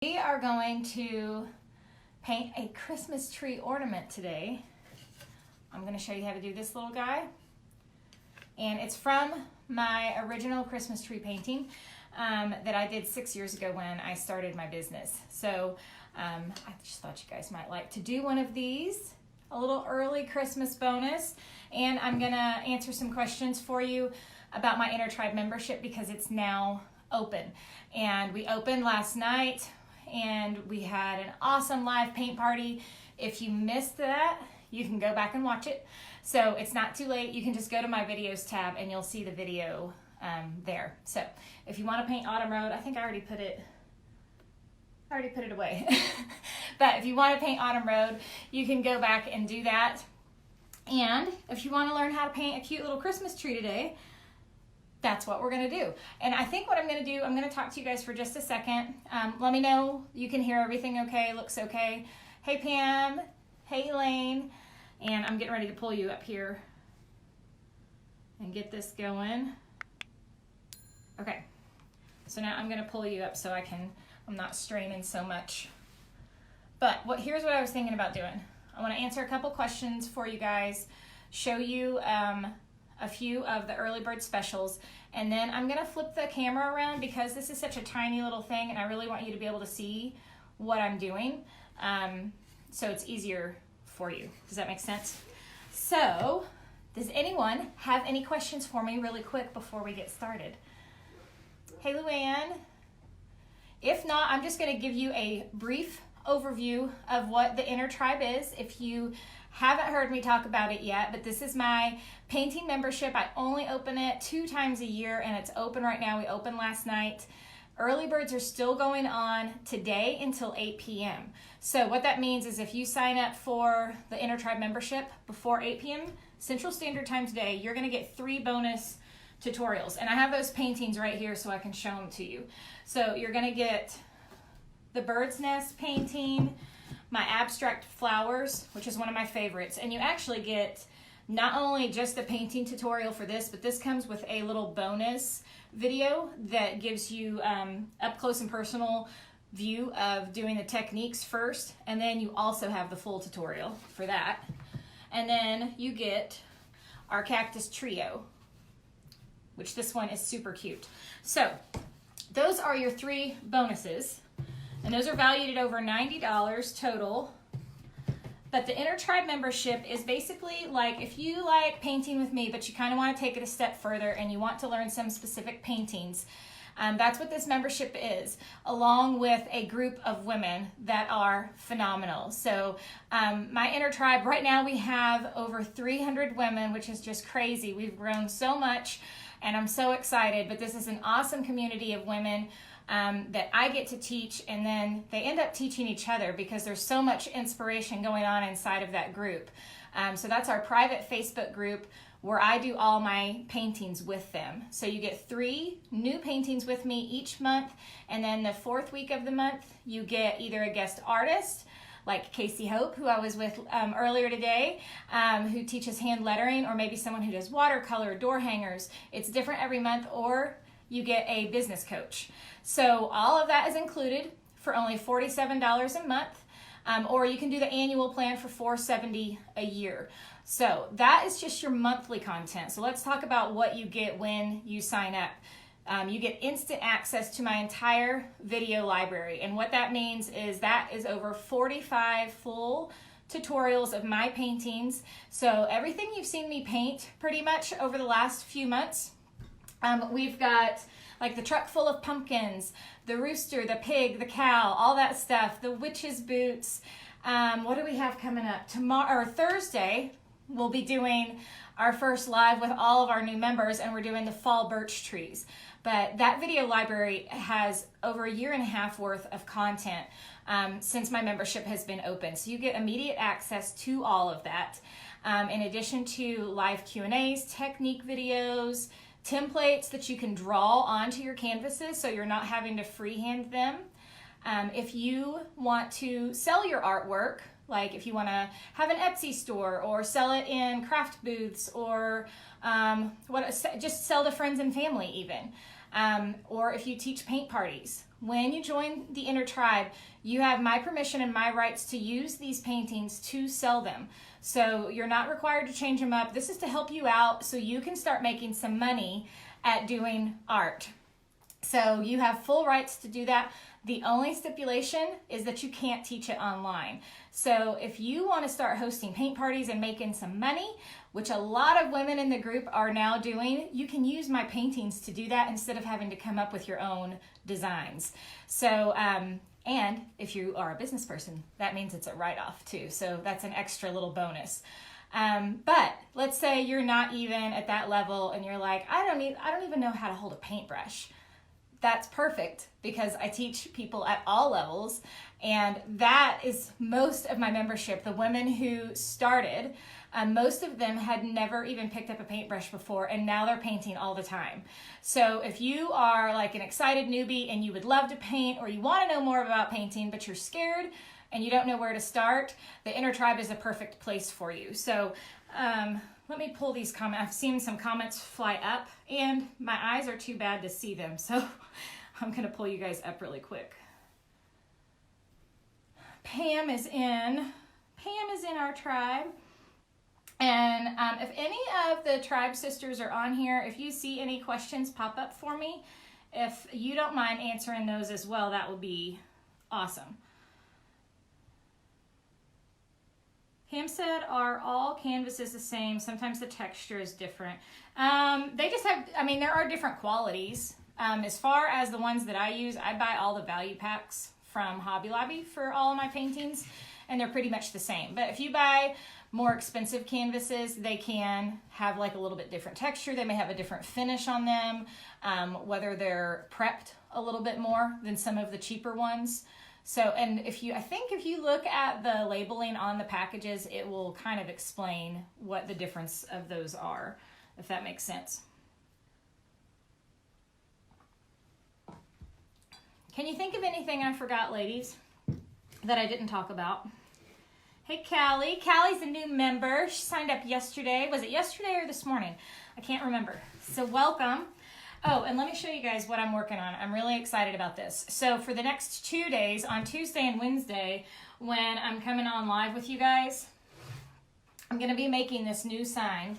We are going to paint a Christmas tree ornament today. I'm going to show you how to do this little guy. And it's from my original Christmas tree painting that I did 6 years ago when I started my business. So I just thought you guys might like to do one of these, a little early Christmas bonus. And I'm going to answer some questions for you about my Inner Tribe membership because it's now open. And we opened last night and we had an awesome live paint party. If you missed that, you can go back and watch it. So it's not too late. You can just go to my videos tab and you'll see the video there. So if you want to paint Autumn Road, I think I already put it away. But if you want to paint Autumn Road, you can go back and do that. And if you want to learn how to paint a cute little Christmas tree today, that's what we're going to do. And I think what I'm going to do, I'm going to talk to you guys for just a second. Let me know you can hear everything okay, looks okay. Hey Pam, hey Elaine, and I'm getting ready to pull you up here and get this going. Okay, so now I'm going to pull you up so I'm not straining so much. But here's what I was thinking about doing. I want to answer a couple questions for you guys, show you a few of the early bird specials, and then I'm gonna flip the camera around because this is such a tiny little thing and I really want you to be able to see what I'm doing, so it's easier for you. Does that make sense? So does anyone have any questions for me really quick before we get started? Hey Luann. If not, I'm just gonna give you a brief overview of what the Inner Tribe is if you haven't heard me talk about it yet, but this is my painting membership. I only open it 2 times a year and it's open right now. We opened last night. Early birds are still going on today until 8 p.m. So what that means is if you sign up for the Inner Tribe membership before 8 p.m. Central Standard Time today, you're gonna get 3 bonus tutorials. And I have those paintings right here so I can show them to you. So you're gonna get the bird's nest painting, my abstract flowers, which is one of my favorites. And you actually get not only just the painting tutorial for this, but this comes with a little bonus video that gives you up close and personal view of doing the techniques first. And then you also have the full tutorial for that. And then you get our cactus trio, which this one is super cute. So those are your 3 bonuses. And those are valued at over $90 total. But the Inner Tribe membership is basically like if you like painting with me, but you kind of want to take it a step further and you want to learn some specific paintings, that's what this membership is, along with a group of women that are phenomenal. So my Inner Tribe, right now we have over 300 women, which is just crazy. We've grown so much and I'm so excited, but this is an awesome community of women that I get to teach, and then they end up teaching each other because there's so much inspiration going on inside of that group. So that's our private Facebook group where I do all my paintings with them. So you get 3 new paintings with me each month, and then the 4th week of the month you get either a guest artist like Casey Hope, who I was with earlier today, who teaches hand lettering, or maybe someone who does watercolor, door hangers. It's different every month, or you get a business coach. So all of that is included for only $47 a month, or you can do the annual plan for $470 a year. So that is just your monthly content. So let's talk about what you get when you sign up. You get instant access to my entire video library. And what that means is that is over 45 full tutorials of my paintings. So everything you've seen me paint pretty much over the last few months. We've got like the truck full of pumpkins, the rooster, the pig, the cow, all that stuff, the witch's boots. What do we have coming up? Tomorrow or Thursday, we'll be doing our first live with all of our new members, and we're doing the fall birch trees. But that video library has over 1.5 years worth of content since my membership has been open. So you get immediate access to all of that. In addition to live Q&As, technique videos, templates that you can draw onto your canvases so you're not having to freehand them. If you want to sell your artwork, like if you want to have an Etsy store or sell it in craft booths, or just sell to friends and family even, or if you teach paint parties, when you join the inner tribe, you have my permission and my rights to use these paintings to sell them. So you're not required to change them up. This is to help you out so you can start making some money at doing art. So you have full rights to do that. The only stipulation is that you can't teach it online. So if you want to start hosting paint parties and making some money, which a lot of women in the group are now doing, you can use my paintings to do that instead of having to come up with your own designs. So, and if you are a business person, that means it's a write-off too. So that's an extra little bonus. But let's say you're not even at that level and you're like, I don't even know how to hold a paintbrush. That's perfect because I teach people at all levels, and that is most of my membership. The women who started, most of them had never even picked up a paintbrush before, and now they're painting all the time. So if you are like an excited newbie and you would love to paint, or you want to know more about painting but you're scared and you don't know where to start, the Inner Tribe is a perfect place for you. So let me pull these comments. I've seen some comments fly up and my eyes are too bad to see them. So I'm going to pull you guys up really quick. Pam is in our tribe. And if any of the tribe sisters are on here, if you see any questions pop up for me, if you don't mind answering those as well, that would be awesome. Pam said, are all canvases the same? Sometimes the texture is different. They just have, there are different qualities. As far as the ones that I use, I buy all the value packs from Hobby Lobby for all of my paintings, and they're pretty much the same. But if you buy more expensive canvases, they can have like a little bit different texture. They may have a different finish on them, whether they're prepped a little bit more than some of the cheaper ones. So, and I think if you look at the labeling on the packages, it will kind of explain what the difference of those are, if that makes sense. Can you think of anything I forgot, ladies, that I didn't talk about? Hey, Callie. Callie's a new member. She signed up yesterday. Was it yesterday or this morning? I can't remember. So welcome. Oh, and let me show you guys what I'm working on. I'm really excited about this. So for the next 2 days, on Tuesday and Wednesday, when I'm coming on live with you guys, I'm going to be making this new sign.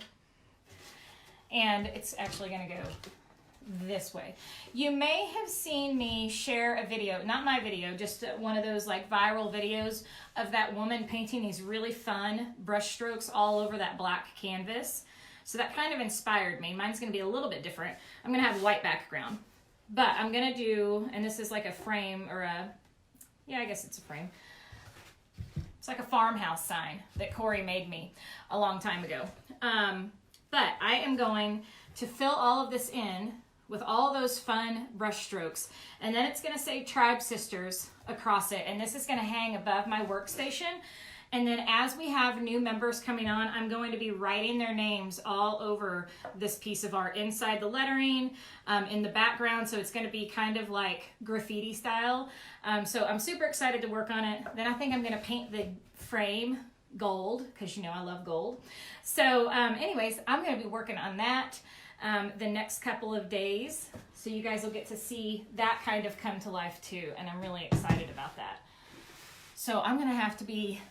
And it's actually going to go this way. You may have seen me share a video, not my video, just one of those like viral videos of that woman painting these really fun brush strokes all over that black canvas. So that kind of inspired me. Mine's going to be a little bit different. I'm going to have white background, but I'm going to do, and this is like a frame or I guess it's a frame. It's like a farmhouse sign that Corey made me a long time ago. But I am going to fill all of this in with all those fun brush strokes. And then it's going to say Tribe Sisters across it. And this is going to hang above my workstation. And then as we have new members coming on, I'm going to be writing their names all over this piece of art, inside the lettering, in the background. So it's going to be kind of like graffiti style. So I'm super excited to work on it. Then I think I'm going to paint the frame gold, because you know I love gold. So anyways, I'm going to be working on that the next couple of days. So you guys will get to see that kind of come to life too. And I'm really excited about that. So I'm going to have to be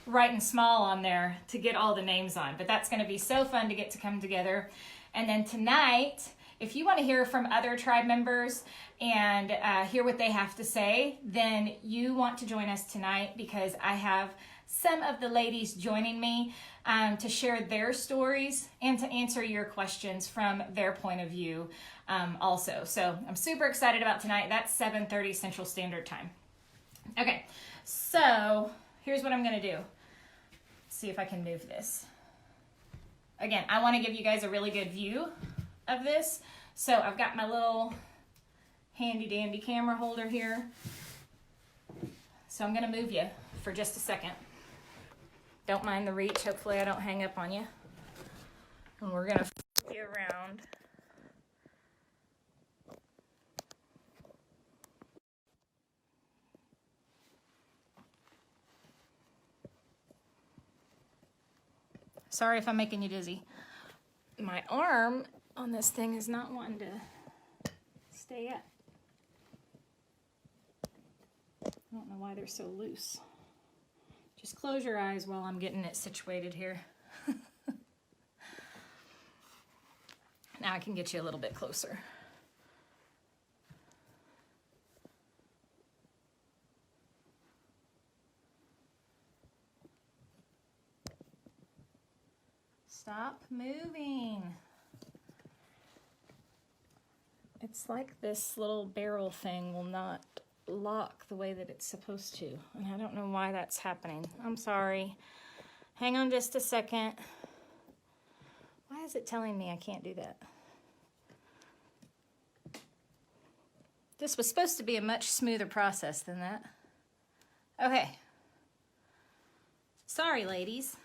writing small on there to get all the names on, but that's going to be so fun to get to come together. And then tonight, if you want to hear from other tribe members and hear what they have to say, then you want to join us tonight, because I have some of the ladies joining me to share their stories and to answer your questions from their point of view also. So I'm super excited about tonight. That's 7:30 Central Standard Time. Okay, so here's what I'm going to do. See if I can move this. Again, I want to give you guys a really good view of this. So I've got my little handy dandy camera holder here. So I'm going to move you for just a second. Don't mind the reach. Hopefully I don't hang up on you. And we're going to flip you around. Sorry if I'm making you dizzy. My arm on this thing is not wanting to stay up. why they're so loose. Just close your eyes while I'm getting it situated here. Now I can get you a little bit closer. Stop moving. It's like this little barrel thing will not lock the way that it's supposed to. And I don't know why that's happening. I'm sorry. Hang on just a second. Why is it telling me I can't do that? This was supposed to be a much smoother process than that. Okay. Sorry, ladies.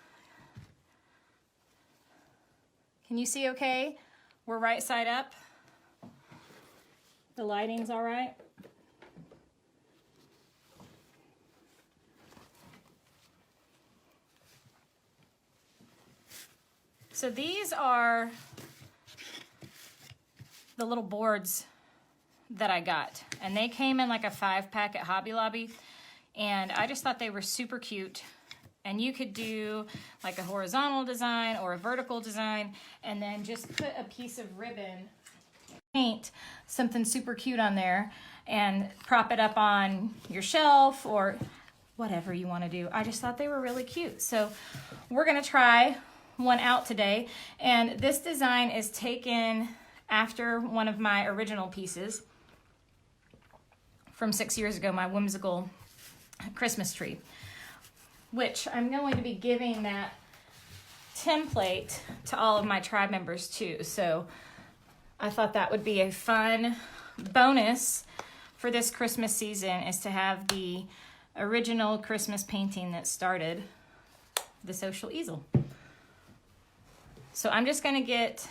Can you see okay? We're right side up. The lighting's all right. So these are the little boards that I got, and they came in like a 5-pack at Hobby Lobby, and I just thought they were super cute. And you could do like a horizontal design or a vertical design, and then just put a piece of ribbon, paint something super cute on there, and prop it up on your shelf or whatever you want to do. I just thought they were really cute. So we're gonna try one out today, and this design is taken after one of my original pieces from 6 years ago, my whimsical Christmas tree, which I'm going to be giving that template to all of my tribe members too. So I thought that would be a fun bonus for this Christmas season, is to have the original Christmas painting that started the Social Easel. So I'm just gonna get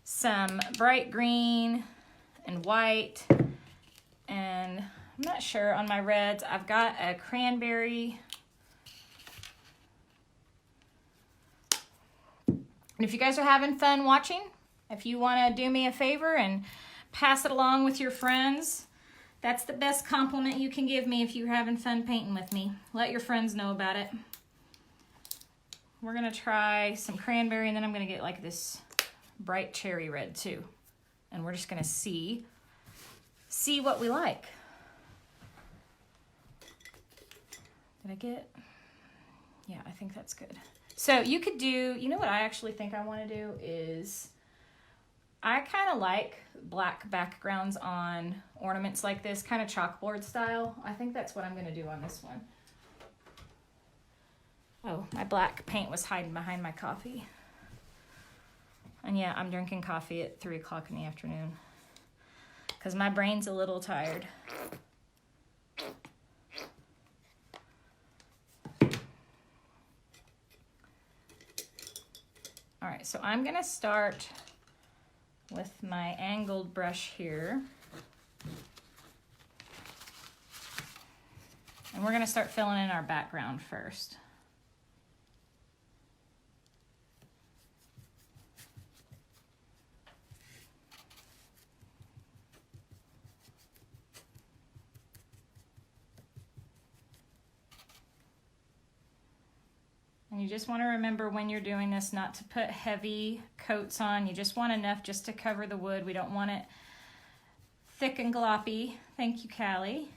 some bright green and white, and I'm not sure on my reds. I've got a cranberry. And if you guys are having fun watching, if you want to do me a favor and pass it along with your friends, that's the best compliment you can give me if you're having fun painting with me. Let your friends know about it. We're going to try some cranberry, and then I'm going to get like this bright cherry red too. And we're just going to see what we like. Did I get? Yeah, I think that's good. So you could do, you know what I actually think I want to do is, I kind of like black backgrounds on ornaments like this, kind of chalkboard style. I think that's what I'm going to do on this one. Oh, my black paint was hiding behind my coffee. And yeah, I'm drinking coffee at 3 o'clock in the afternoon because my brain's a little tired. All right, so I'm gonna start with my angled brush here. And we're gonna start filling in our background first. And you just want to remember when you're doing this not to put heavy coats on. You just want enough just to cover the wood. We don't want it thick and gloppy. Thank you, Callie.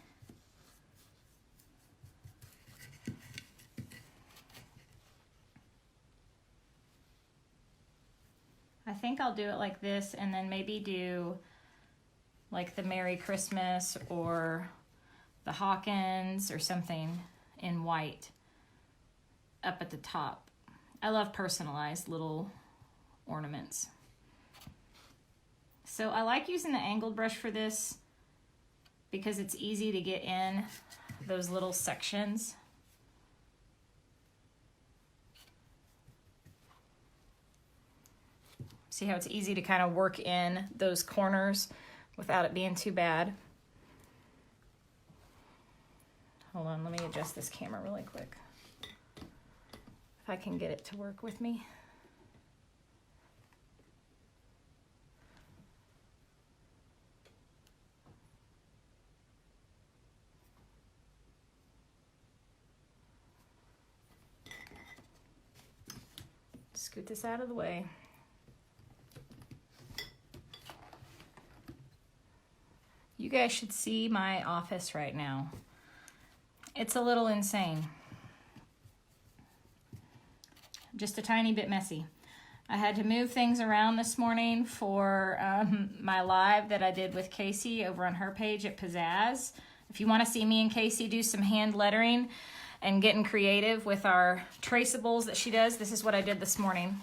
I think I'll do it like this, and then maybe do like the Merry Christmas or the Hawkins or something in white up at the top. I love personalized little ornaments. So I like using the angled brush for this because it's easy to get in those little sections. See how it's easy to kind of work in those corners without it being too bad. Hold on, let me adjust this camera really quick. If I can get it to work with me. scoot this out of the way. You guys should see my office right now. It's a little insane. Just a tiny bit messy. I had to move things around this morning for my live that I did with Casey over on her page at Pizzazz. If you want to see me and Casey do some hand lettering and getting creative with our traceables that she does, this is what I did this morning.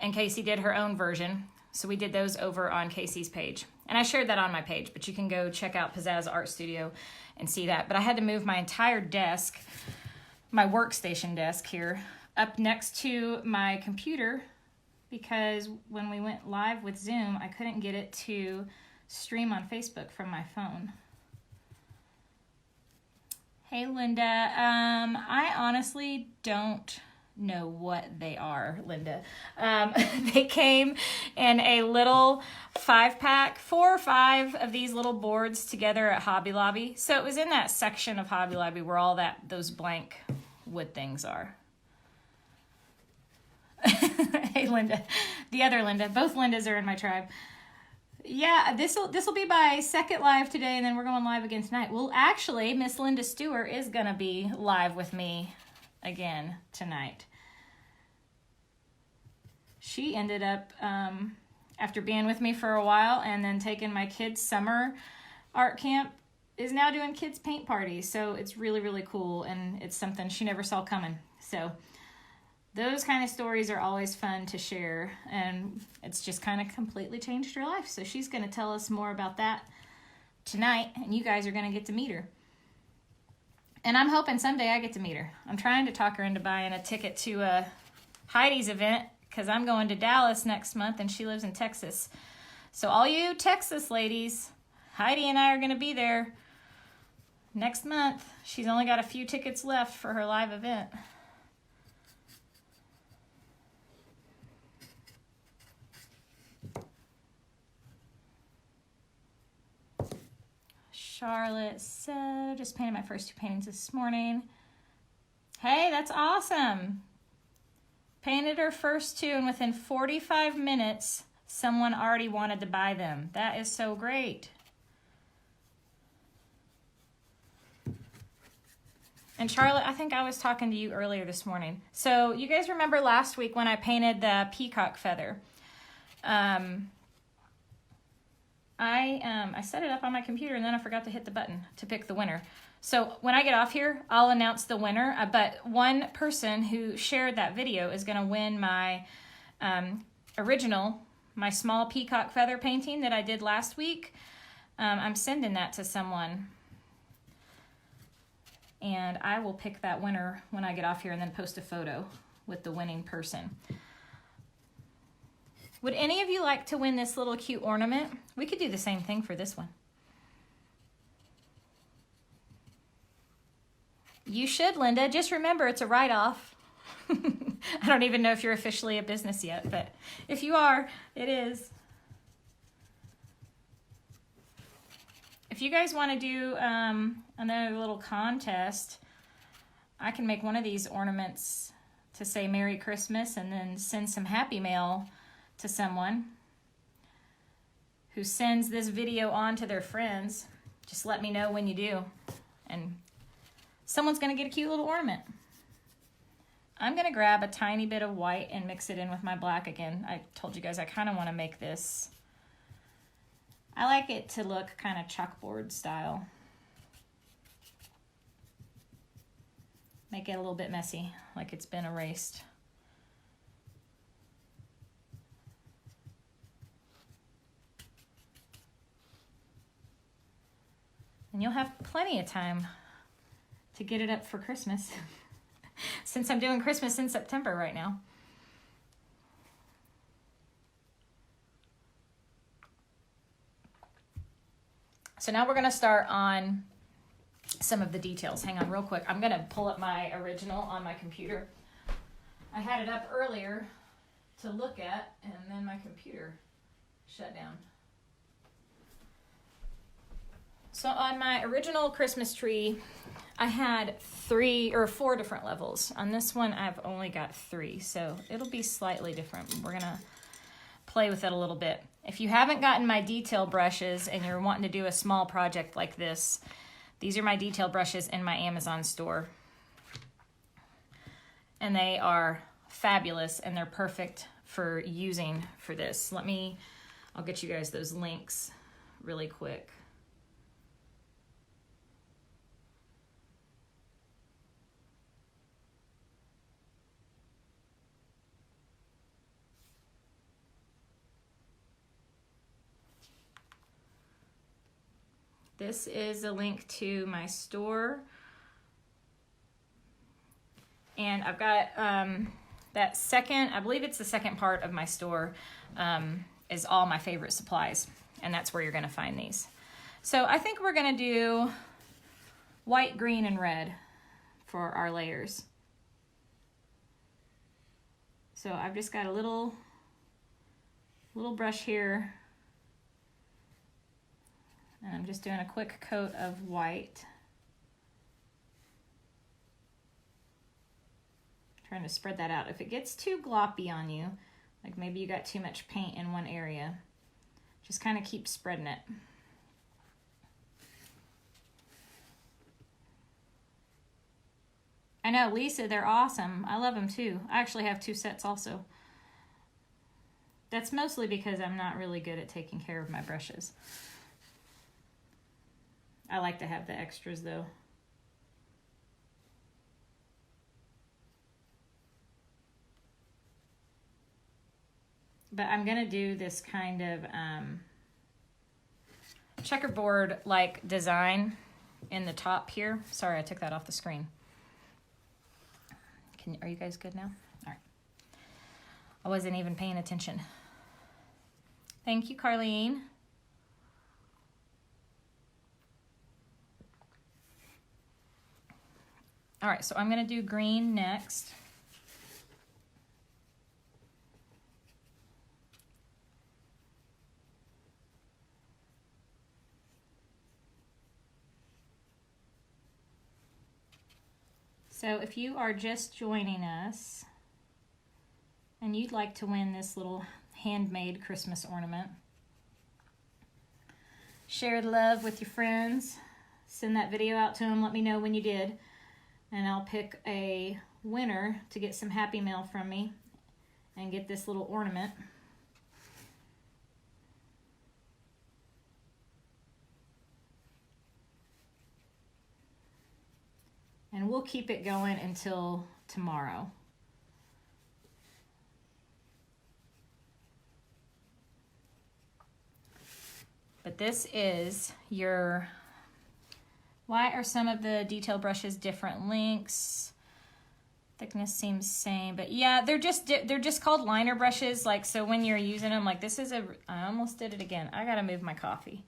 And Casey did her own version. So we did those over on Casey's page. And I shared that on my page, but you can go check out Pizzazz Art Studio and see that. But I had to move my entire desk, my workstation desk here, up next to my computer because when we went live with Zoom, I couldn't get it to stream on Facebook from my phone. Hey, Linda. I honestly don't know what they are, Linda. They came in a little 5-pack, 4 or 5 of these little boards together at Hobby Lobby. So it was in that section of Hobby Lobby where all those blank wood things are. Hey, Linda. The other Linda. Both Lindas are in my tribe. Yeah, this'll be my second live today, and then we're going live again tonight. Well, actually, Miss Linda Stewart is going to be live with me again tonight. She ended up, after being with me for a while and then taking my kids' summer art camp, is now doing kids' paint parties. So it's really, really cool, and it's something she never saw coming. So those kind of stories are always fun to share, and it's just kind of completely changed her life. So she's going to tell us more about that tonight, and you guys are going to get to meet her. And I'm hoping someday I get to meet her. I'm trying to talk her into buying a ticket to Heidi's event because I'm going to Dallas next month, and she lives in Texas. So all you Texas ladies, Heidi and I are going to be there next month. She's only got a few tickets left for her live event. Charlotte said, just painted my first 2 paintings this morning. Hey, that's awesome. Painted her first 2, and within 45 minutes, someone already wanted to buy them. That is so great. And Charlotte, I think I was talking to you earlier this morning. So you guys remember last week when I painted the peacock feather? I set it up on my computer, and then I forgot to hit the button to pick the winner. So when I get off here, I'll announce the winner. But one person who shared that video is going to win my original, my small peacock feather painting that I did last week. I'm sending that to someone. And I will pick that winner when I get off here and then post a photo with the winning person. Would any of you like to win this little cute ornament? We could do the same thing for this one. You should, Linda. Just remember, it's a write-off. I don't even know if you're officially a business yet, but if you are, it is. If you guys want to do another little contest, I can make one of these ornaments to say Merry Christmas and then send some happy mail to someone who sends this video on to their friends. Just let me know when you do, and someone's going to get a cute little ornament. I'm going to grab a tiny bit of white and mix it in with my black again. I told you guys I kind of want to make this. I like it to look kind of chalkboard style. Make it a little bit messy, like it's been erased. And you'll have plenty of time to get it up for Christmas since I'm doing Christmas in September right now. So now we're going to start on some of the details. Hang on real quick. I'm going to pull up my original on my computer. I had it up earlier to look at, and then my computer shut down. So on my original Christmas tree, I had 3 or 4 different levels. On this one, I've only got 3, so it'll be slightly different. We're gonna play with it a little bit. If you haven't gotten my detail brushes and you're wanting to do a small project like this, these are my detail brushes in my Amazon store. And they are fabulous and they're perfect for using for this. I'll get you guys those links really quick. This is a link to my store. And I've got that second, I believe it's the second part of my store, is all my favorite supplies. And that's where you're gonna find these. So I think we're gonna do white, green, and red for our layers. So I've just got a little brush here. And I'm just doing a quick coat of white. Trying to spread that out. If it gets too gloppy on you, like maybe you got too much paint in one area, just kind of keep spreading it. I know, Lisa, they're awesome. I love them too. I actually have 2 sets also. That's mostly because I'm not really good at taking care of my brushes. I like to have the extras though. But I'm gonna do this kind of checkerboard like design in the top here. Sorry, I took that off the screen. Are you guys good now? All right. I wasn't even paying attention. Thank you, Carlene. All right, so I'm gonna do green next. So if you are just joining us and you'd like to win this little handmade Christmas ornament, share the love with your friends, send that video out to them, let me know when you did, and I'll pick a winner to get some happy mail from me and get this little ornament. And we'll keep it going until tomorrow. But this is your, why are some of the detail brushes different lengths? Thickness seems same, but yeah, they're just called liner brushes. Like, so when you're using them, like this is I almost did it again. I gotta move my coffee.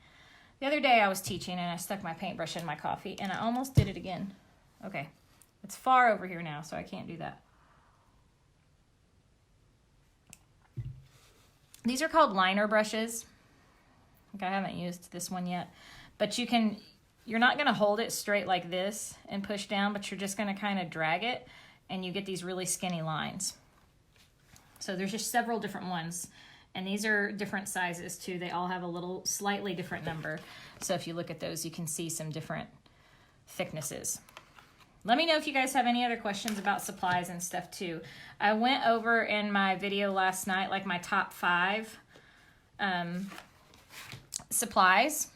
The other day I was teaching and I stuck my paintbrush in my coffee and I almost did it again. Okay, it's far over here now, so I can't do that. These are called liner brushes. Like I haven't used this one yet, but you're not gonna hold it straight like this and push down, but you're just gonna kind of drag it and you get these really skinny lines. So there's just several different ones, and these are different sizes too. They all have a little slightly different number. So if you look at those, you can see some different thicknesses. Let me know if you guys have any other questions about supplies and stuff too. I went over in my video last night, like my top 5 supplies,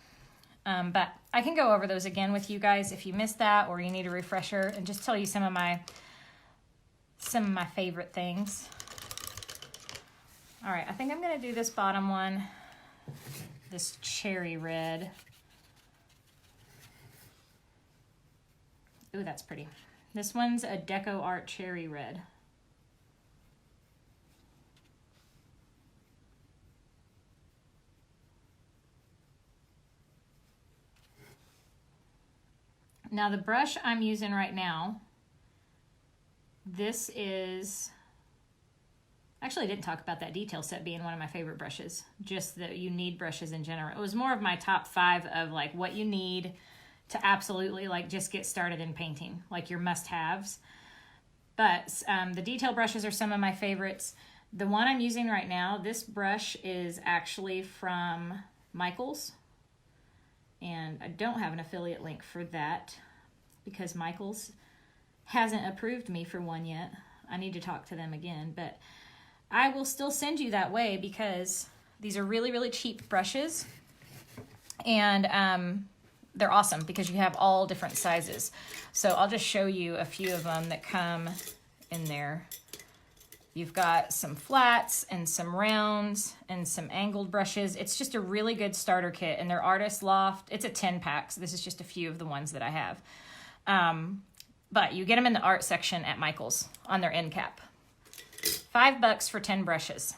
but I can go over those again with you guys if you missed that or you need a refresher, and just tell you some of my favorite things. All right, I think I'm gonna do this bottom one, this cherry red. Ooh, that's pretty. This one's a Deco Art Cherry Red. Now the brush I'm using right now, this is, actually I didn't talk about that detail set being one of my favorite brushes, just that you need brushes in general. It was more of my top 5 of like what you need to absolutely like just get started in painting, like your must-haves. But the detail brushes are some of my favorites. The one I'm using right now, this brush is actually from Michaels. And I don't have an affiliate link for that because Michaels hasn't approved me for one yet. I need to talk to them again, but I will still send you that way because these are really, really cheap brushes. And they're awesome because you have all different sizes. So I'll just show you a few of them that come in there. You've got some flats and some rounds and some angled brushes. It's just a really good starter kit, and they're Artist Loft. It's a 10-pack, so this is just a few of the ones that I have. But you get them in the art section at Michaels on their end cap. $5 for 10 brushes.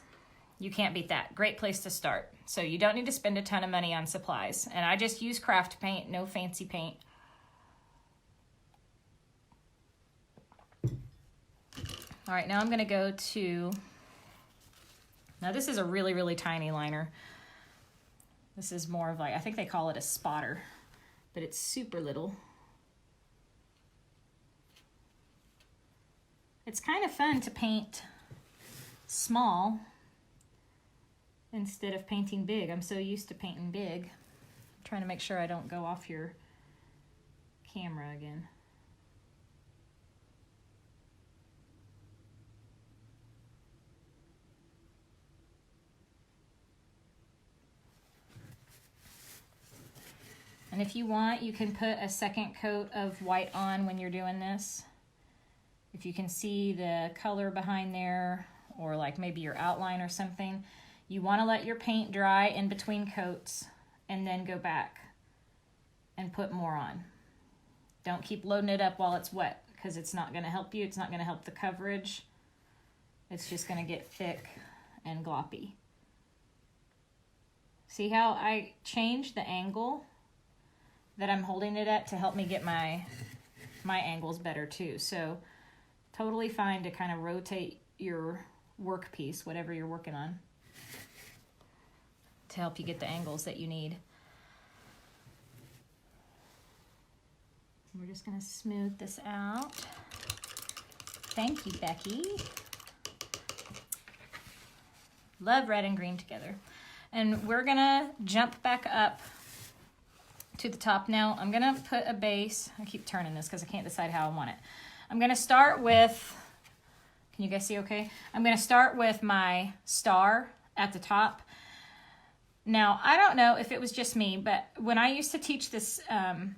You can't beat that. Great place to start. So you don't need to spend a ton of money on supplies. And I just use craft paint, no fancy paint. All right, now I'm gonna go to, now this is a really, really tiny liner. This is more of like, I think they call it a spotter, but it's super little. It's kind of fun to paint small instead of painting big. I'm so used to painting big. I'm trying to make sure I don't go off your camera again. And if you want, you can put a second coat of white on when you're doing this. If you can see the color behind there, or like maybe your outline or something, you want to let your paint dry in between coats and then go back and put more on. Don't keep loading it up while it's wet because it's not going to help you. It's not going to help the coverage. It's just going to get thick and gloppy. See how I changed the angle that I'm holding it at to help me get my angles better too. So totally fine to kind of rotate your workpiece, whatever you're working on, to help you get the angles that you need. We're just gonna smooth this out. Thank you, Becky. Love red and green together. And we're gonna jump back up to the top now. I'm gonna put a base. I keep turning this because I can't decide how I want it. I'm gonna start with, can you guys see okay? I'm gonna start with my star at the top. Now, I don't know if it was just me, but when I used to teach this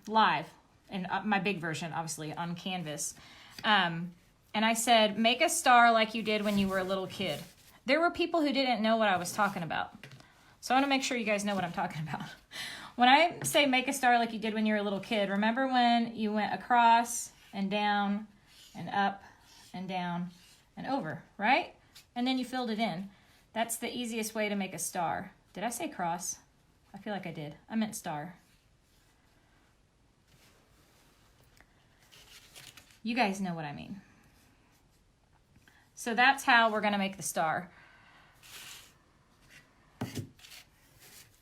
live, in my big version, obviously, on Canvas, and I said, make a star like you did when you were a little kid. There were people who didn't know what I was talking about. So I wanna make sure you guys know what I'm talking about. When I say make a star like you did when you were a little kid, remember when you went across and down and up and down and over, right? And then you filled it in. That's the easiest way to make a star. Did I say cross? I feel like I did. I meant star. You guys know what I mean. So that's how we're gonna make the star.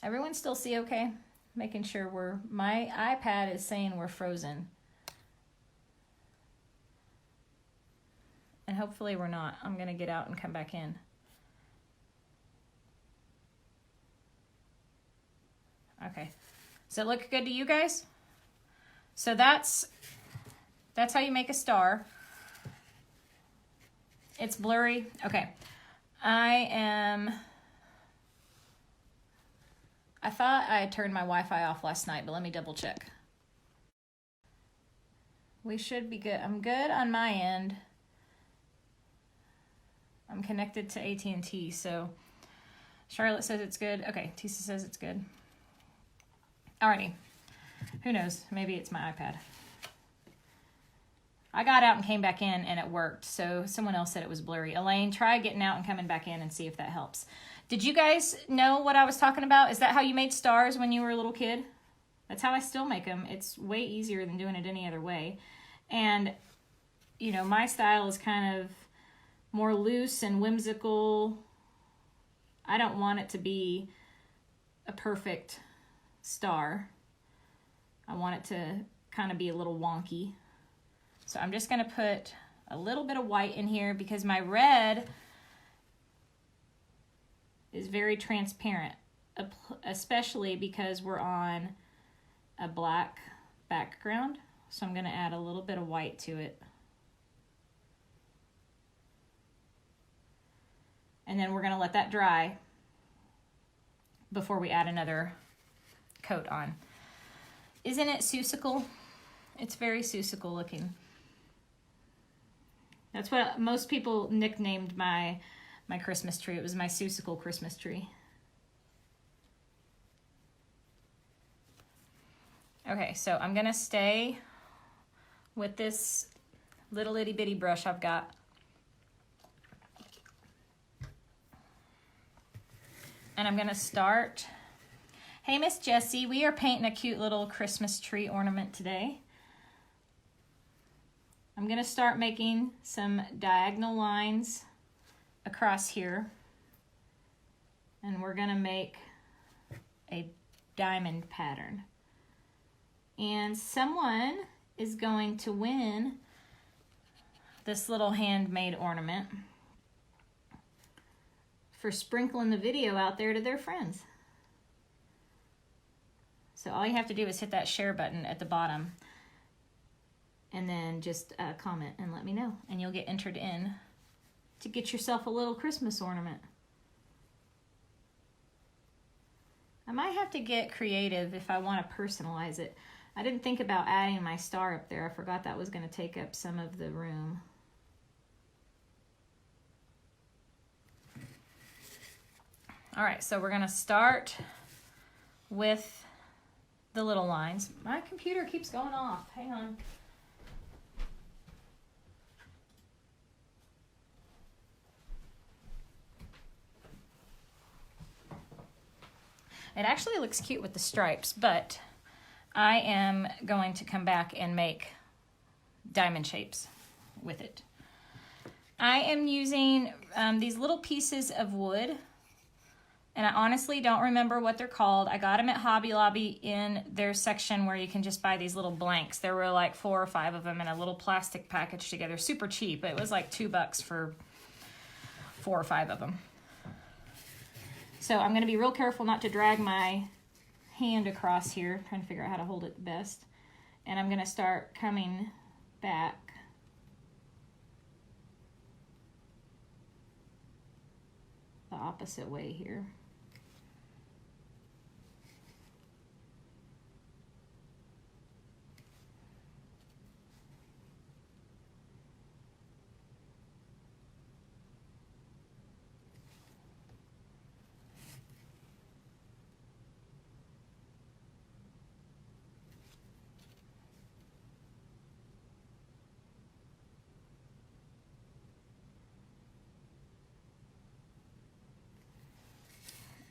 Everyone still see okay? Making sure my iPad is saying we're frozen. And hopefully we're not. I'm gonna get out and come back in. Okay, does it look good to you guys? So that's how you make a star. It's blurry. Okay, I thought I had turned my Wi-Fi off last night, but let me double check. We should be good. I'm good on my end. I'm connected to AT&T, so Charlotte says it's good. Okay, Tisa says it's good. Alrighty. Who knows? Maybe it's my iPad. I got out and came back in and it worked, so someone else said it was blurry. Elaine, try getting out and coming back in and see if that helps. Did you guys know what I was talking about? Is that how you made stars when you were a little kid? That's how I still make them. It's way easier than doing it any other way. And, you know, my style is kind of more loose and whimsical. I don't want it to be a perfect star. I want it to kind of be a little wonky. So I'm just gonna put a little bit of white in here because my red is very transparent, especially because we're on a black background. So I'm gonna add a little bit of white to it. And then we're gonna let that dry before we add another coat on. Isn't it Seussical? It's very Seussical looking. That's what most people nicknamed my Christmas tree. It was my Seussical Christmas tree. Okay, so I'm gonna stay with this little itty bitty brush I've got. And I'm gonna start. Hey, Miss Jessie, we are painting a cute little Christmas tree ornament today. I'm gonna start making some diagonal lines across here. And we're gonna make a diamond pattern. And someone is going to win this little handmade ornament for sprinkling the video out there to their friends. So all you have to do is hit that share button at the bottom and then just comment and let me know, and you'll get entered in to get yourself a little Christmas ornament. I might have to get creative if I want to personalize it. I didn't think about adding my star up there. I forgot that was going to take up some of the room. All right, so we're gonna start with the little lines. My computer keeps going off, hang on. It actually looks cute with the stripes, but I am going to come back and make diamond shapes with it. I am using these little pieces of wood, and I honestly don't remember what they're called. I got them at Hobby Lobby in their section where you can just buy these little blanks. There were like 4 or 5 of them in a little plastic package together. Super cheap. It was like $2 for 4 or 5 of them. So I'm going to be real careful not to drag my hand across here, trying to figure out how to hold it best. And I'm going to start coming back the opposite way here.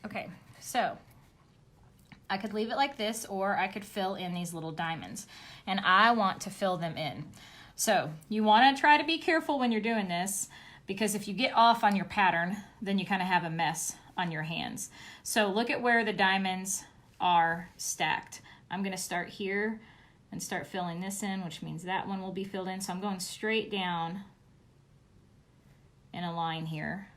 Okay, so I could leave it like this, or I could fill in these little diamonds, and I want to fill them in. So you want to try to be careful when you're doing this, because if you get off on your pattern, then you kind of have a mess on your hands. So look at where the diamonds are stacked. I'm going to start here and start filling this in, which means that one will be filled in. So I'm going straight down in a line here.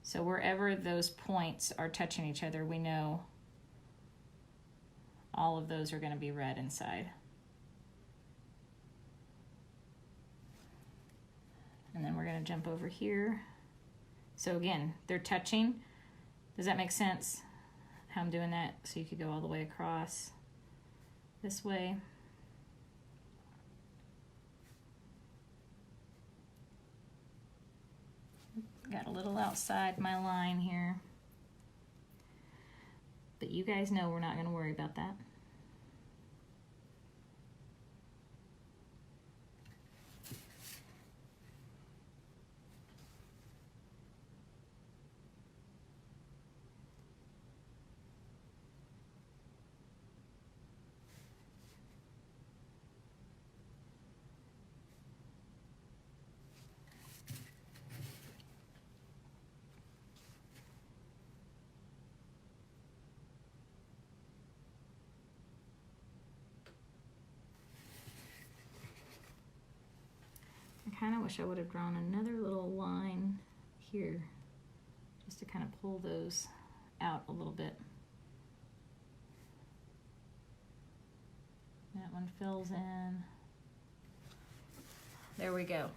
So wherever those points are touching each other, we know all of those are going to be red inside. And then we're going to jump over here. So again, they're touching. Does that make sense? How I'm doing that? So you could go all the way across this way. Got a little outside my line here. But you guys know we're not going to worry about that. kind of wish I would have drawn another little line here just to kind of pull those out a little bit. That one fills in. There we go.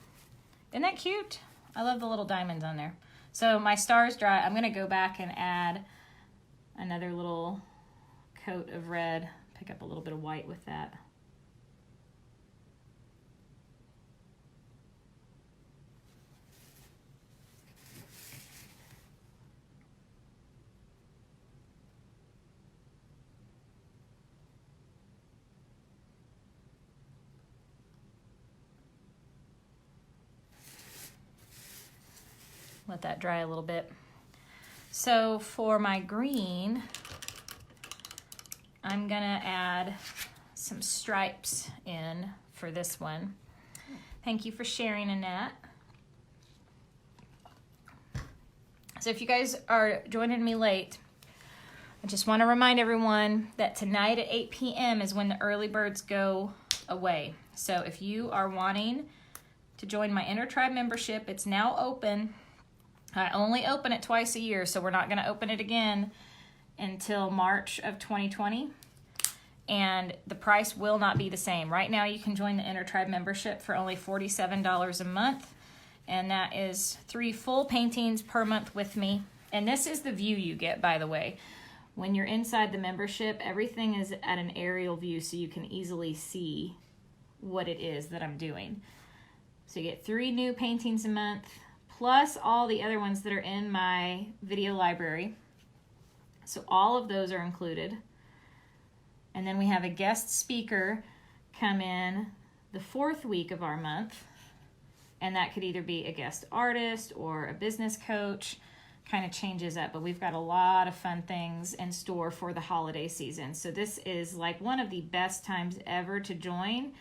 Isn't that cute? I love the little diamonds on there. So my star's dry. I'm going to go back and add another little coat of red. Pick up a little bit of white with that. Let that dry a little bit. So for my green, I'm gonna add some stripes in for this one. Thank you for sharing, Annette. So if you guys are joining me late, I just want to remind everyone that tonight at 8 p.m. is when the early birds go away. So if you are wanting to join my Intertribe membership, it's now open. I only open it twice a year, so we're not going to open it again until March of 2020. And the price will not be the same. Right now, you can join the Intertribe membership for only $47 a month. And that is 3 full paintings per month with me. And this is the view you get, by the way. When you're inside the membership, everything is at an aerial view so you can easily see what it is that I'm doing. So you get 3 new paintings a month, plus all the other ones that are in my video library. So all of those are included. And then we have a guest speaker come in the 4th week of our month. And that could either be a guest artist or a business coach. Kind of changes up, but we've got a lot of fun things in store for the holiday season. So this is like one of the best times ever to join,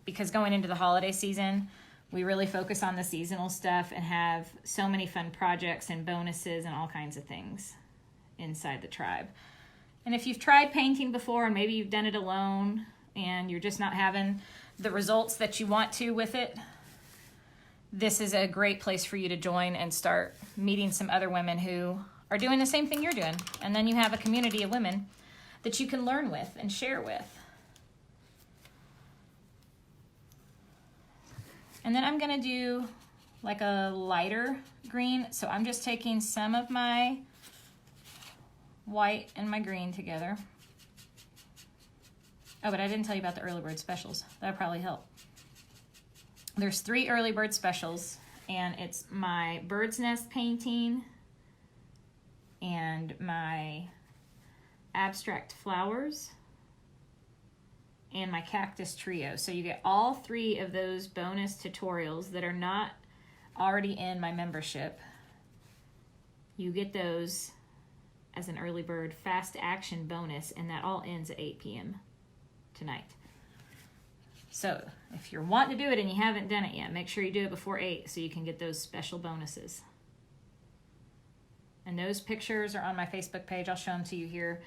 because going into the holiday season, we really focus on the seasonal stuff and have so many fun projects and bonuses and all kinds of things inside the tribe. And if you've tried painting before and maybe you've done it alone and you're just not having the results that you want to with it, this is a great place for you to join and start meeting some other women who are doing the same thing you're doing. And then you have a community of women that you can learn with and share with. And then I'm gonna do like a lighter green. So I'm just taking some of my white and my green together. Oh, but I didn't tell you about the early bird specials. That'll probably help. There's 3 early bird specials, and it's my bird's nest painting and my abstract flowers and my cactus trio. So you get all 3 of those bonus tutorials that are not already in my membership. You get those as an early bird fast action bonus, and that all ends at 8 p.m. tonight. So if you're wanting to do it and you haven't done it yet, make sure you do it before 8 so you can get those special bonuses. And those pictures are on my Facebook page. I'll show them to you here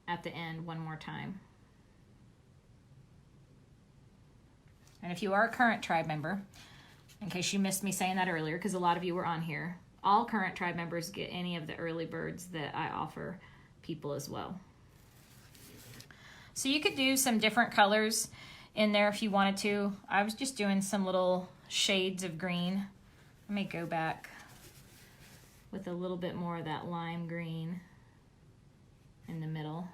at the end one more time. And if you are a current tribe member, in case you missed me saying that earlier, because a lot of you were on here, all current tribe members get any of the early birds that I offer people as well. So you could do some different colors in there if you wanted to. I was just doing some little shades of green. Let me go back with a little bit more of that lime green in the middle.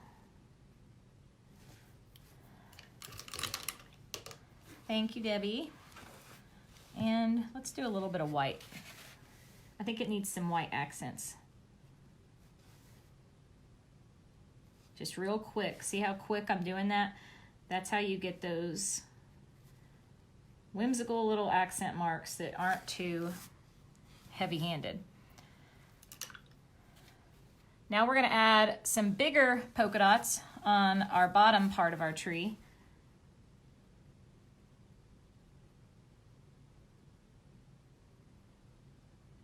Thank you, Debbie. And let's do a little bit of white. I think it needs some white accents. Just real quick. See how quick I'm doing that? That's how you get those whimsical little accent marks that aren't too heavy-handed. Now we're going to add some bigger polka dots on our bottom part of our tree.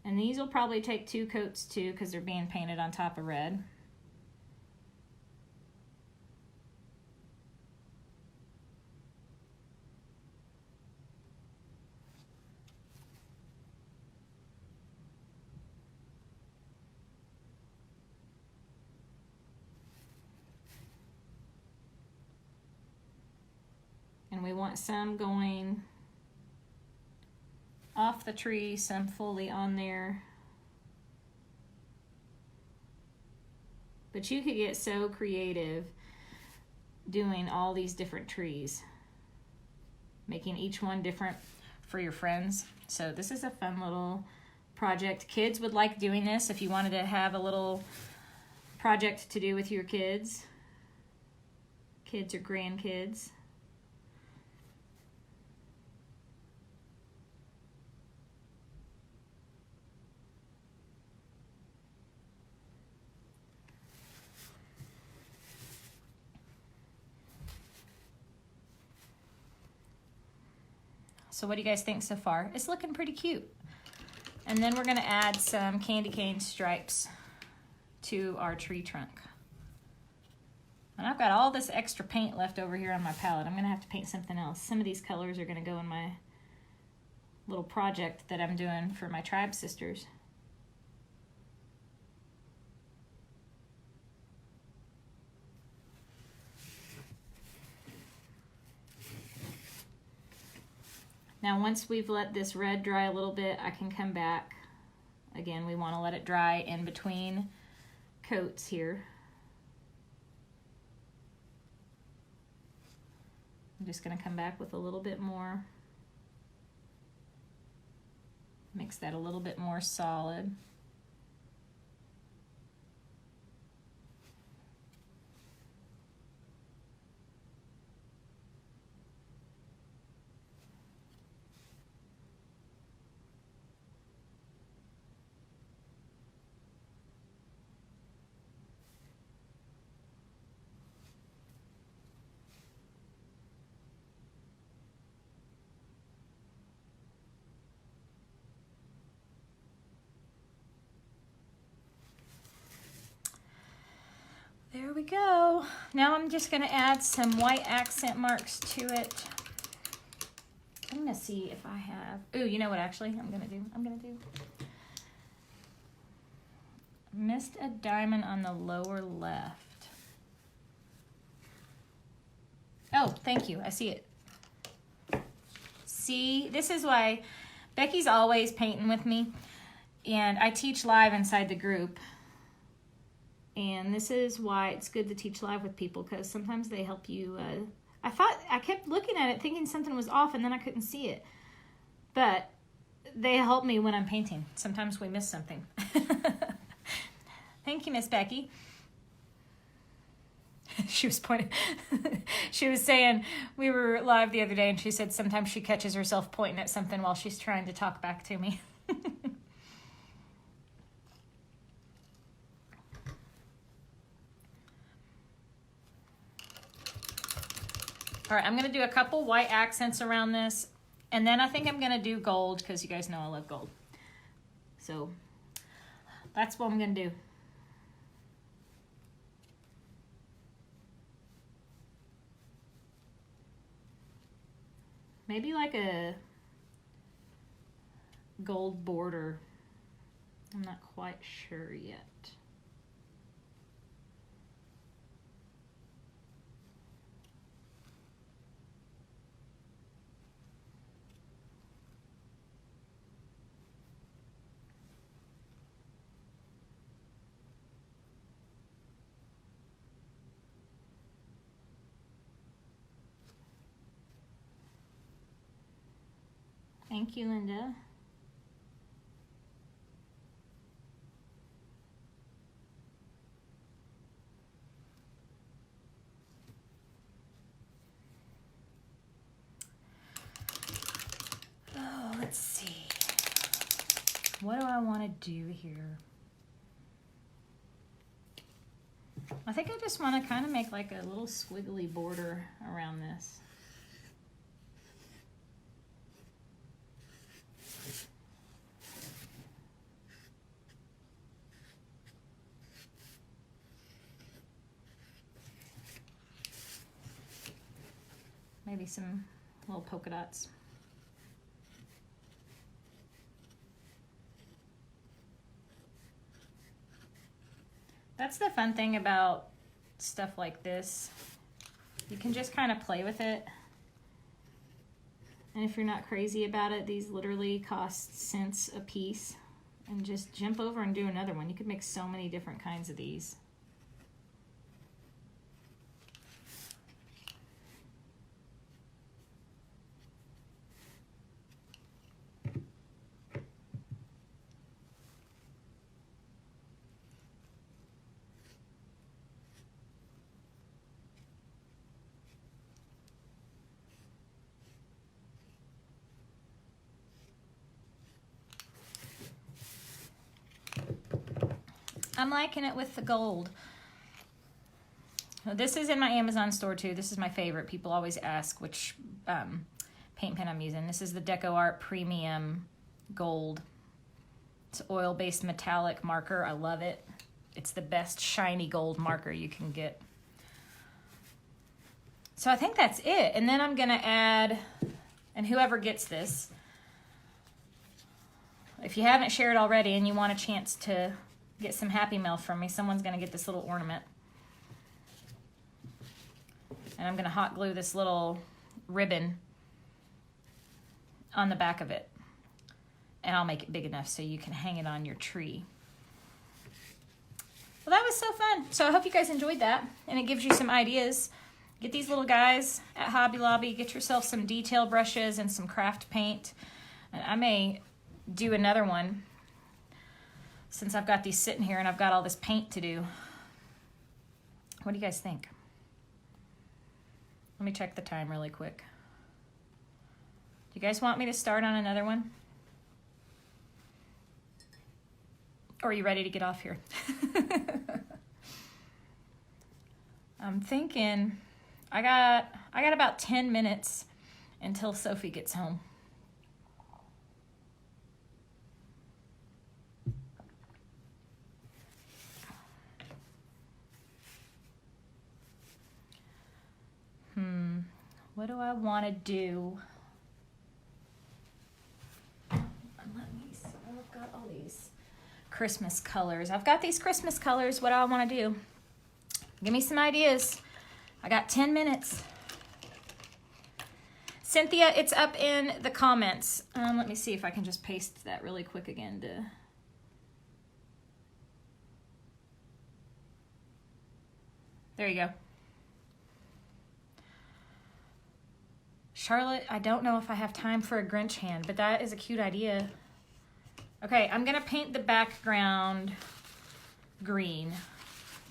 And these will probably take 2 coats too, because they're being painted on top of red. want some going off the tree, some fully on there. But you could get so creative doing all these different trees, making each one different for your friends. So this is a fun little project. Kids would like doing this if you wanted to have a little project to do with your kids or grandkids. So what do you guys think so far? It's looking pretty cute. And then we're gonna add some candy cane stripes to our tree trunk. And I've got all this extra paint left over here on my palette. I'm gonna have to paint something else. Some of these colors are gonna go in my little project that I'm doing for my tribe sisters. Now once we've let this red dry a little bit, I can come back. Again, we want to let it dry in between coats here. I'm just going to come back with a little bit more. Makes that a little bit more solid. There we go. Now I'm just going to add some white accent marks to it. I'm going to see if I have... Ooh, you know what actually I'm going to do? Missed a diamond on the lower left. Oh, thank you. I see it. See, this is why Becky's always painting with me. And I teach live inside the group. And this is why it's good to teach live with people, because sometimes they help you. I kept looking at it thinking something was off, and then I couldn't see it. But they help me when I'm painting. Sometimes we miss something. Thank you, Miss Becky. She was pointing. She was saying, we were live the other day, and she said sometimes she catches herself pointing at something while she's trying to talk back to me. All right, I'm going to do a couple white accents around this, and then I think I'm going to do gold, because you guys know I love gold. So that's what I'm going to do. Maybe like a gold border. I'm not quite sure yet. Thank you, Linda. Oh, let's see. What do I want to do here? I think I just want to kind of make like a little squiggly border around this. Maybe some little polka dots. That's the fun thing about stuff like this. You can just kind of play with it And if you're not crazy about it, these literally cost cents a piece. And just jump over and do another one. You could make so many different kinds of these. I'm liking it with the gold. This is in my Amazon store too. This is my favorite. People always ask which paint pen I'm using. This is the Deco Art Premium Gold. It's oil-based metallic marker. I love it. It's the best shiny gold marker you can get. So I think that's it. And then I'm gonna add, and whoever gets this, if you haven't shared already and you want a chance to get some happy mail from me, someone's gonna get this little ornament. And I'm gonna hot glue this little ribbon on the back of it. And I'll make it big enough so you can hang it on your tree. Well, that was so fun. So I hope you guys enjoyed that. And it gives you some ideas. Get these little guys at Hobby Lobby. Get yourself some detail brushes and some craft paint. And I may do another one since I've got these sitting here and I've got all this paint to do. What do you guys think? Let me check the time really quick. Do you guys want me to start on another one? Or are you ready to get off here? I'm thinking I got about 10 minutes until Sophie gets home. What do I want to do? Let me see. I've got all these Christmas colors. I've got these Christmas colors. What do I want to do? Give me some ideas. I got 10 minutes. Cynthia, it's up in the comments. Let me see if I can just paste that really quick again to... There you go. Charlotte, I don't know if I have time for a Grinch hand, but that is a cute idea. Okay, I'm gonna paint the background green.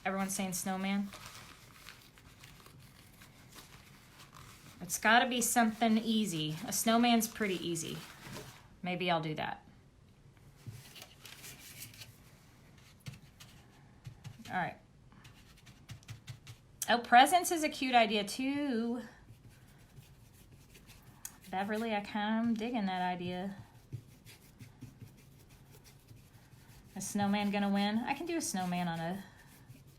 Everyone's saying snowman. It's gotta be something easy. A snowman's pretty easy. Maybe I'll do that. All right. Oh, presents is a cute idea too. Beverly, I kind of digging that idea. A snowman gonna win? I can do a snowman on a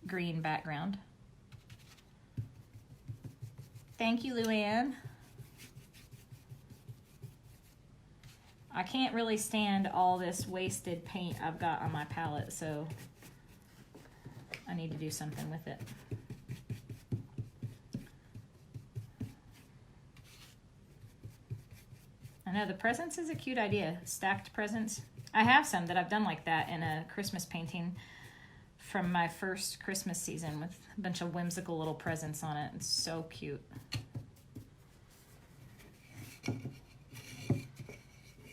green background. Thank you, Luann. I can't really stand all this wasted paint I've got on my palette, so I need to do something with it. I know the presents is a cute idea. Stacked presents. I have some that I've done like that in a Christmas painting from my first Christmas season with a bunch of whimsical little presents on it. It's so cute.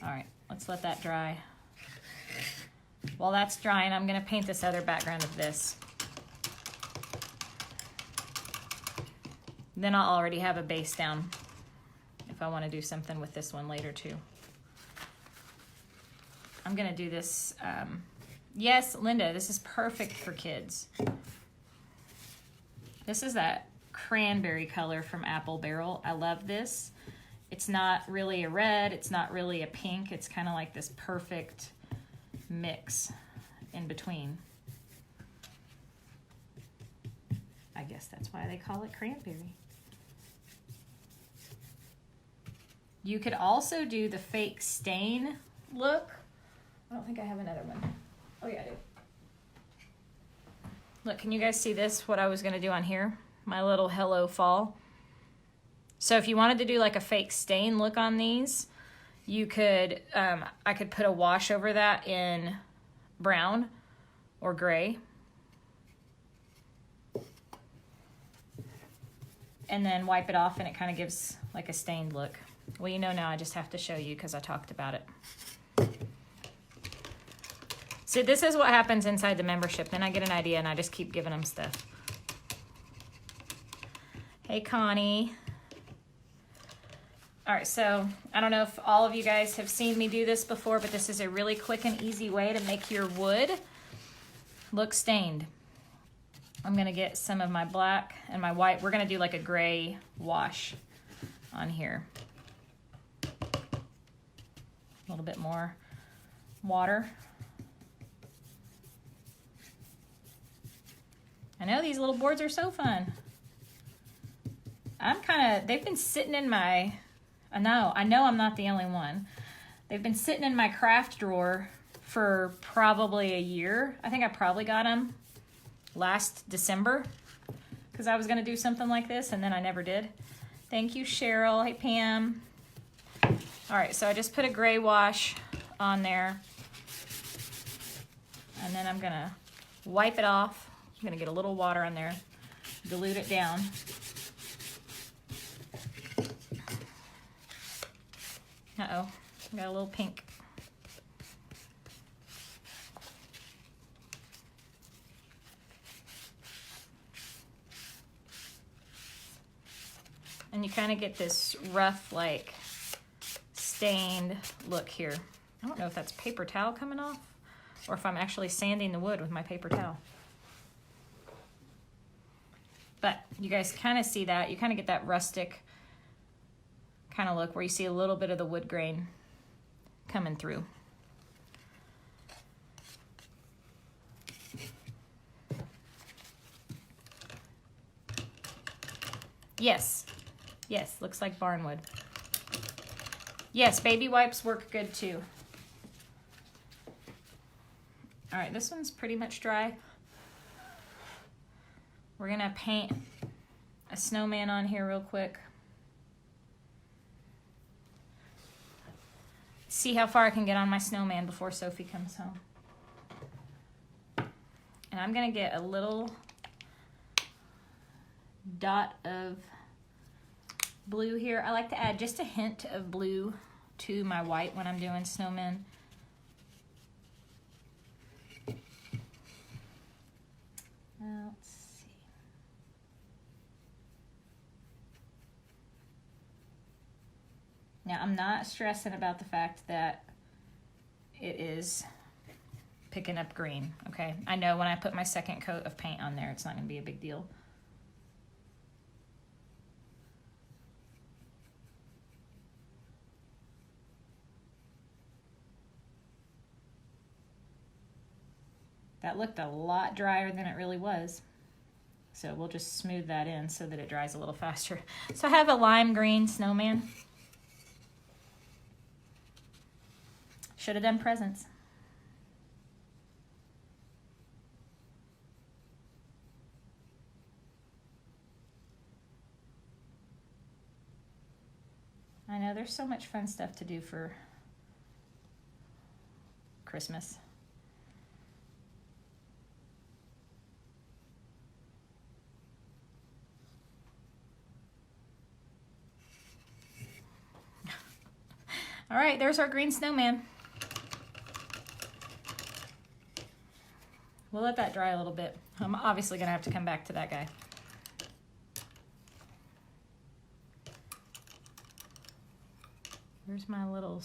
All right, let's let that dry. While that's drying, I'm gonna paint this other background of this. Then I'll already have a base down if I want to do something with this one later too. I'm gonna do this. Yes, Linda, this is perfect for kids. This is that cranberry color from Apple Barrel. I love this. It's not really a red, it's not really a pink. It's kind of like this perfect mix in between. I guess that's why they call it cranberry. You could also do the fake stain look. I don't think I have another one. Oh yeah, I do. Look, can you guys see this? What I was gonna do on here? My little hello fall. So if you wanted to do like a fake stain look on these, you could, I could put a wash over that in brown or gray. And then wipe it off and it kind of gives like a stained look. Well, you know now I just have to show you because I talked about it. So this is what happens inside the membership. Then I get an idea and I just keep giving them stuff. Hey, Connie. All right, so I don't know if all of you guys have seen me do this before, but this is a really quick and easy way to make your wood look stained. I'm gonna get some of my black and my white. We're gonna do like a gray wash on here. A little bit more water. I know these little boards are so fun. They've been sitting in my, I know I'm not the only one. They've been sitting in my craft drawer for probably a year. I think I probably got them last December because I was gonna do something like this and then I never did. Thank you, Cheryl. Hey, Pam. All right, so I just put a gray wash on there and then I'm gonna wipe it off. I'm gonna get a little water on there, dilute it down. Uh-oh, got a little pink. And you kind of get this rough, like, stained look here. I don't know if that's paper towel coming off or if I'm actually sanding the wood with my paper towel. But you guys kind of see that. You kind of get that rustic kind of look where you see a little bit of the wood grain coming through. Yes. Yes, looks like barnwood. Yes, baby wipes work good too. All right, this one's pretty much dry. We're gonna paint a snowman on here real quick. See how far I can get on my snowman before Sophie comes home. And I'm gonna get a little dot of blue here. I like to add just a hint of blue to my white when I'm doing snowmen. Let's see. Now I'm not stressing about the fact that it is picking up green, okay? I know when I put my second coat of paint on there, it's not gonna be a big deal. That looked a lot drier than it really was. So we'll just smooth that in so that it dries a little faster. So I have a lime green snowman. Should have done presents. I know there's so much fun stuff to do for Christmas. All right, there's our green snowman. We'll let that dry a little bit. I'm obviously gonna have to come back to that guy. Here's my little,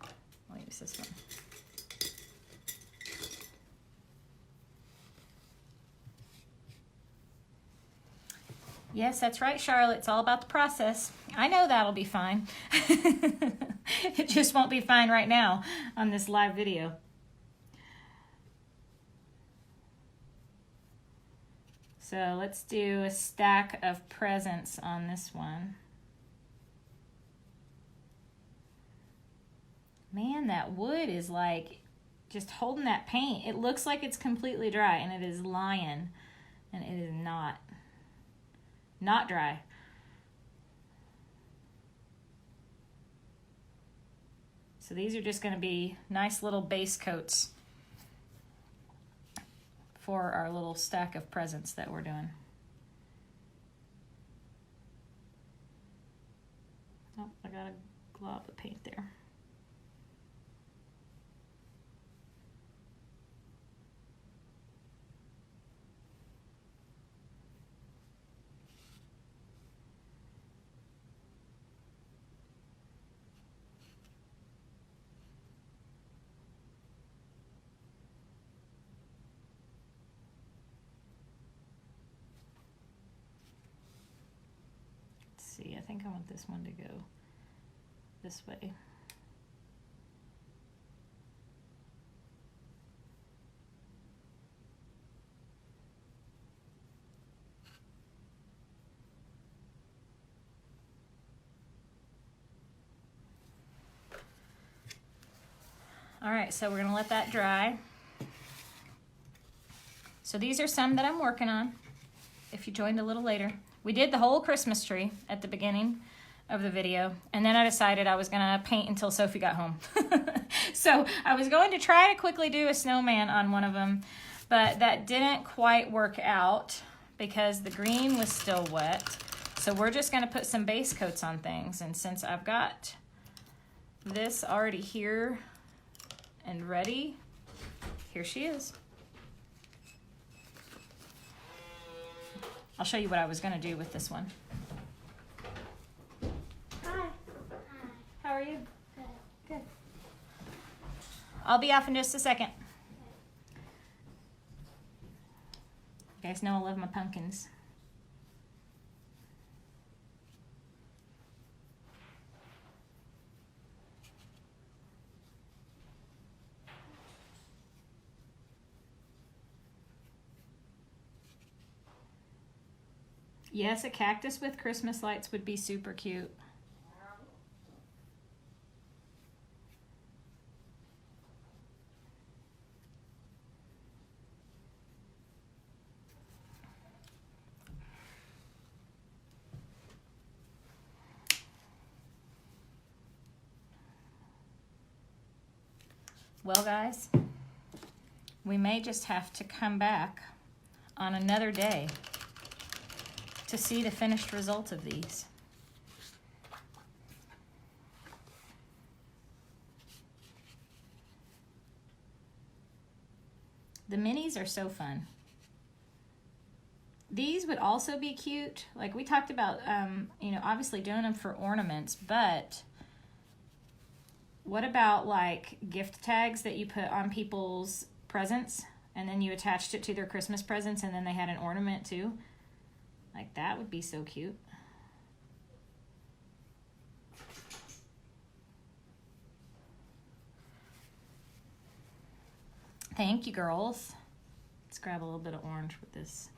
I'll use this one. Yes, that's right, Charlotte. It's all about the process. I know that'll be fine. It just won't be fine right now on this live video. So let's do a stack of presents on this one. Man, that wood is like just holding that paint. It looks like it's completely dry and it is lying, and it is not dry. So these are just gonna be nice little base coats for our little stack of presents that we're doing. Oh, I got a glob of paint there. See, I think I want this one to go this way. All right, so we're gonna let that dry. So these are some that I'm working on, if you joined a little later. We did the whole Christmas tree at the beginning of the video, and then I decided I was gonna paint until Sophie got home. So I was going to try to quickly do a snowman on one of them, but that didn't quite work out because the green was still wet. So we're just gonna put some base coats on things, and since I've got this already here and ready, here she is. I'll show you what I was gonna do with this one. Hi. How are you? Good. Good. I'll be off in just a second. You guys know I love my pumpkins. Yes, a cactus with Christmas lights would be super cute. Well, guys, we may just have to come back on another day to see the finished result of these. The minis are so fun. These would also be cute. Like we talked about, you know, obviously doing them for ornaments, but what about like gift tags that you put on people's presents and then you attached it to their Christmas presents and then they had an ornament too? Like that would be so cute. Thank you, girls. Let's grab a little bit of orange with this.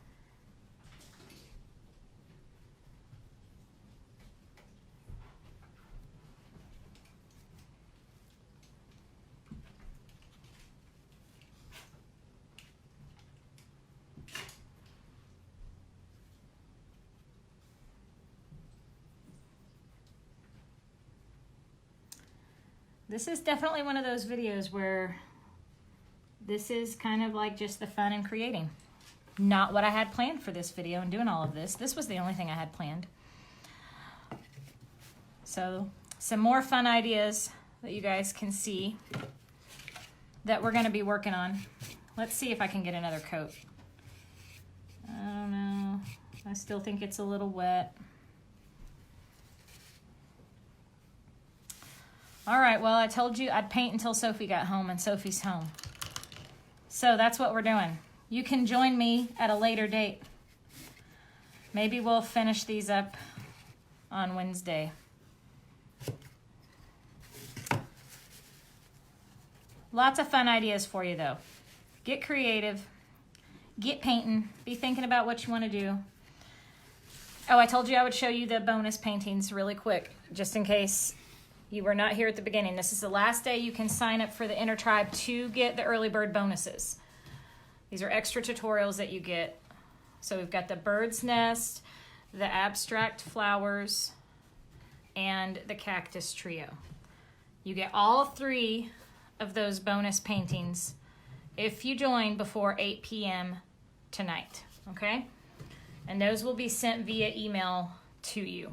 This is definitely one of those videos where this is kind of like just the fun in creating. Not what I had planned for this video and doing all of this. This was the only thing I had planned. So some more fun ideas that you guys can see that we're gonna be working on. Let's see if I can get another coat. I don't know. I still think it's a little wet. All right, well, I told you I'd paint until Sophie got home, and Sophie's home. So that's what we're doing. You can join me at a later date. Maybe we'll finish these up on Wednesday. Lots of fun ideas for you, though. Get creative. Get painting. Be thinking about what you want to do. Oh, I told you I would show you the bonus paintings really quick, just in case you were not here at the beginning. This is the last day you can sign up for the Inner Tribe to get the early bird bonuses. These are extra tutorials that you get. So we've got the bird's nest, the abstract flowers, and the cactus trio. You get all 3 of those bonus paintings if you join before 8 p.m. tonight, okay? And those will be sent via email to you.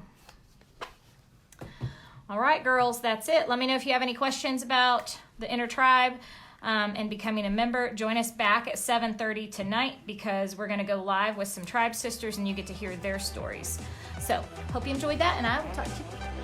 All right, girls, that's it. Let me know if you have any questions about the Inner Tribe and becoming a member. Join us back at 7:30 tonight because we're going to go live with some Tribe Sisters and you get to hear their stories. So, hope you enjoyed that, and I will talk to you later.